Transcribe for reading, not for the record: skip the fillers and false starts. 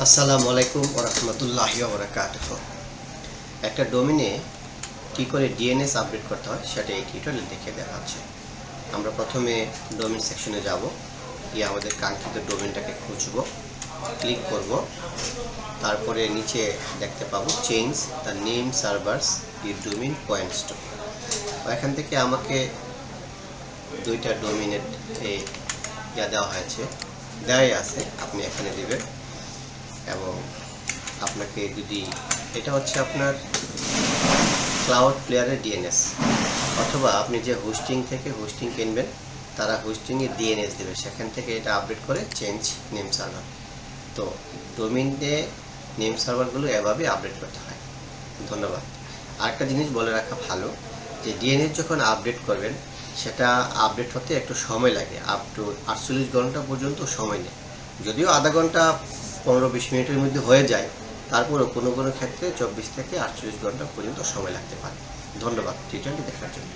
আসসালামু আলাইকুম ওয়া রাহমাতুল্লাহি ওয়া বারাকাতুহু। একটা ডোমেইনে কী করে ডিএনএস আপডেট করতে হয় সেটা এই টিউটোরিয়ালে দেখিয়ে দেওয়া হচ্ছে। আমরা প্রথমে ডোমেইন সেকশনে যাব, গিয়ে আমাদের কাঙ্ক্ষিত ডোমেইনটাকে খুঁজব, ক্লিক করব, তারপরে নিচে দেখতে পাবো change the name servers your domain points to. এখান থেকে আমাকে দুইটা ডোমেইনের দেওয়া হয়েছে, দেওয়াই আছে, আপনি এখানে দেবেন। এবং আপনাকে যদি এটা হচ্ছে আপনার ক্লাউড প্লেয়ারের ডিএনএস, অথবা আপনি যে হোস্টিং থেকে হোস্টিং কিনবেন তারা হোস্টিংয়ে ডিএনএস দেবে, সেখান থেকে এটা আপডেট করে চেঞ্জ নেম সার্ভার। তো ডোমেইনে নেম সার্ভারগুলো এভাবে আপডেট করতে হয়। ধন্যবাদ। আরেকটা জিনিস বলে রাখা ভালো, যে ডিএনএস যখন আপডেট করবেন সেটা আপডেট হতে একটু সময় লাগে, আপ টু 48 ঘন্টা পর্যন্ত সময় নেয়। যদিও আধা ঘন্টা 15-20 মিনিটের মধ্যে হয়ে যায়, তারপরেও কোনো কোনো ক্ষেত্রে 24 থেকে 48 ঘন্টা পর্যন্ত সময় লাগতে পারে। ধন্যবাদ টিউটোরিয়ালটি দেখার জন্য।